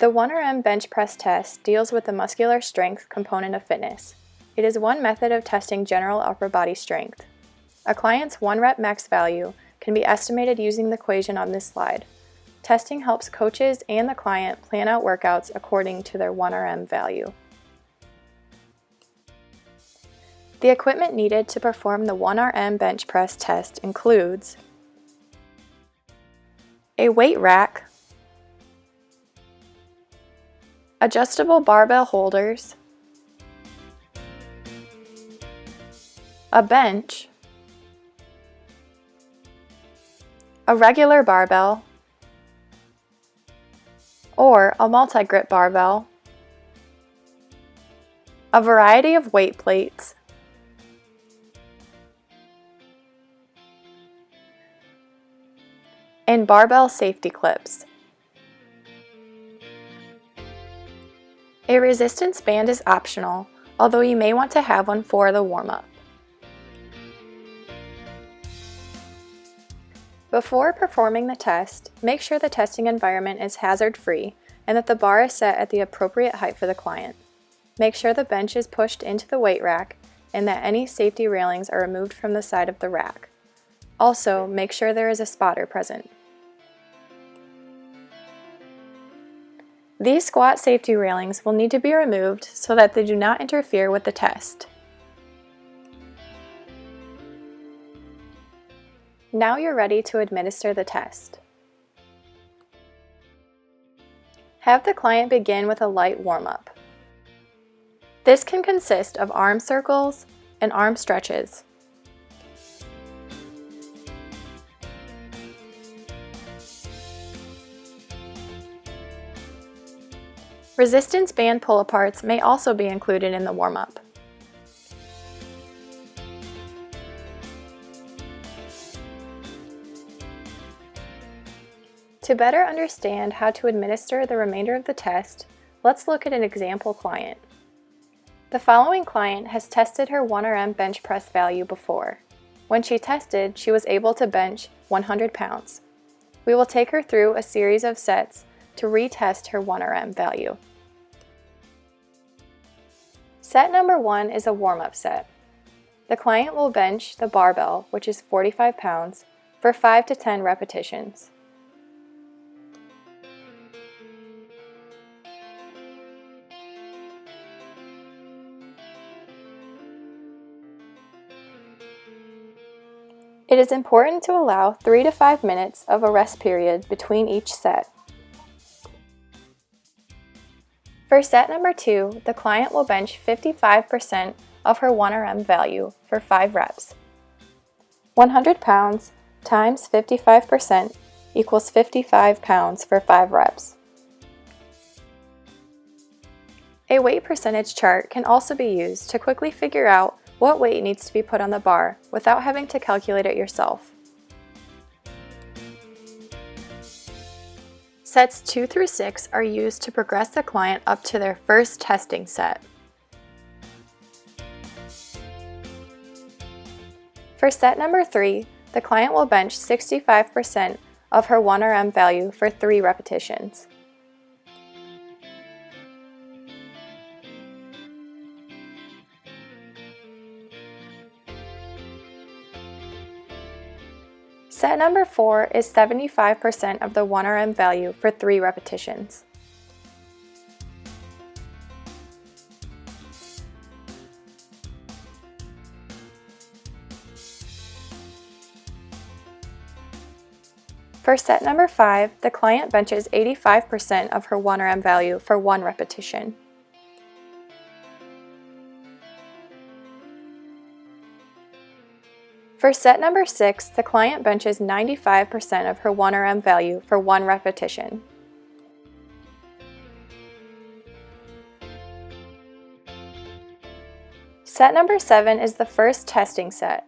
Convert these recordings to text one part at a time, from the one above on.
The 1RM bench press test deals with the muscular strength component of fitness. It is one method of testing general upper body strength. A client's 1 rep max value can be estimated using the equation on this slide. Testing helps coaches and the client plan out workouts according to their 1RM value. The equipment needed to perform the 1RM bench press test includes a weight rack, adjustable barbell holders, a bench, a regular barbell, or a multi-grip barbell, a variety of weight plates, and barbell safety clips. A resistance band is optional, although you may want to have one for the warm-up. Before performing the test, make sure the testing environment is hazard-free and that the bar is set at the appropriate height for the client. Make sure the bench is pushed into the weight rack and that any safety railings are removed from the side of the rack. Also, make sure there is a spotter present. These squat safety railings will need to be removed so that they do not interfere with the test. Now you're ready to administer the test. Have the client begin with a light warm-up. This can consist of arm circles and arm stretches. Resistance band pull-aparts may also be included in the warm-up. To better understand how to administer the remainder of the test, let's look at an example client. The following client has tested her 1RM bench press value before. When she tested, she was able to bench 100 pounds. We will take her through a series of sets to retest her 1RM value. Set number 1 is a warm-up set. The client will bench the barbell, which is 45 pounds, for 5 to 10 repetitions. It is important to allow 3 to 5 minutes of a rest period between each set. For set number 2, the client will bench 55% of her 1RM value for 5 reps. 100 pounds times 55% equals 55 pounds for 5 reps. A weight percentage chart can also be used to quickly figure out what weight needs to be put on the bar without having to calculate it yourself. Sets 2 through 6 are used to progress the client up to their first testing set. For set number 3, the client will bench 65% of her 1RM value for 3 repetitions. Set number 4 is 75% of the 1RM value for 3 repetitions. For set number 5, the client benches 85% of her 1RM value for 1 repetition. For set number 6, the client benches 95% of her 1RM value for 1 repetition. Set number 7 is the first testing set.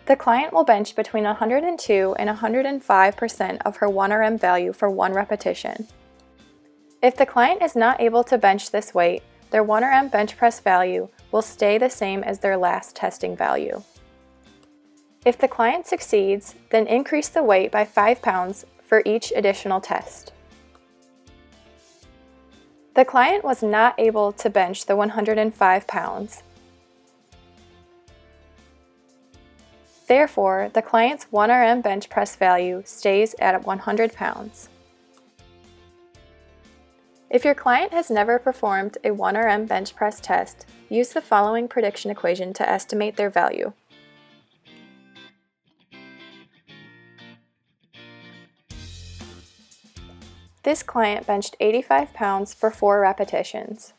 The client will bench between 102 and 105% of her 1RM value for 1 repetition. If the client is not able to bench this weight, their 1RM bench press value will stay the same as their last testing value. If the client succeeds, then increase the weight by 5 pounds for each additional test. The client was not able to bench the 105 pounds. Therefore, the client's 1RM bench press value stays at 100 pounds. If your client has never performed a 1RM bench press test, use the following prediction equation to estimate their value. This client benched 85 pounds for 4 repetitions.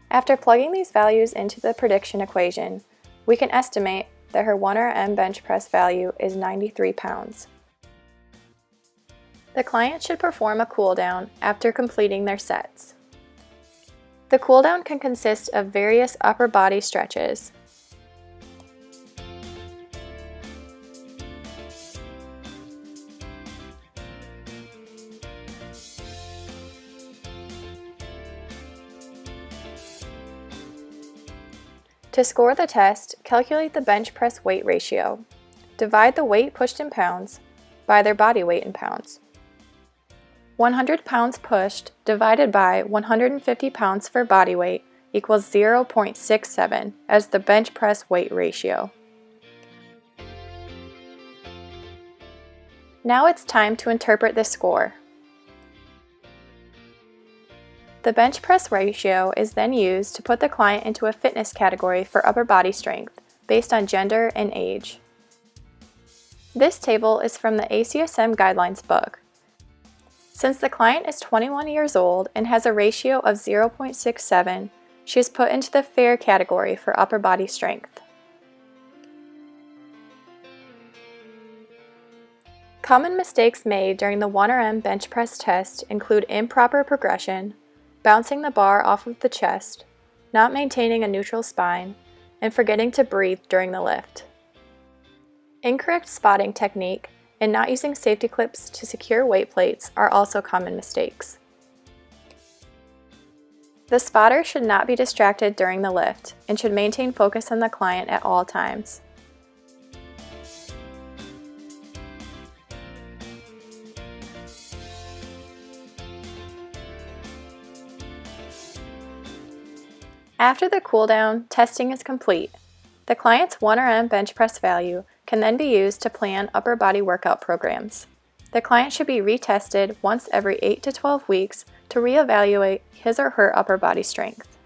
After plugging these values into the prediction equation, we can estimate that her 1RM bench press value is 93 pounds. The client should perform a cool down after completing their sets. The cool down can consist of various upper body stretches. To score the test, calculate the bench press weight ratio. Divide the weight pushed in pounds by their body weight in pounds. 100 pounds pushed divided by 150 pounds for body weight equals 0.67 as the bench press weight ratio. Now it's time to interpret this score. The bench press ratio is then used to put the client into a fitness category for upper body strength based on gender and age. This table is from the ACSM Guidelines book. Since the client is 21 years old and has a ratio of 0.67, she is put into the fair category for upper body strength. Common mistakes made during the 1RM bench press test include improper progression, bouncing the bar off of the chest, not maintaining a neutral spine, and forgetting to breathe during the lift. Incorrect spotting technique and not using safety clips to secure weight plates are also common mistakes. The spotter should not be distracted during the lift and should maintain focus on the client at all times. After the cool down, testing is complete. The client's 1RM bench press value can then be used to plan upper body workout programs. The client should be retested once every 8 to 12 weeks to reevaluate his or her upper body strength.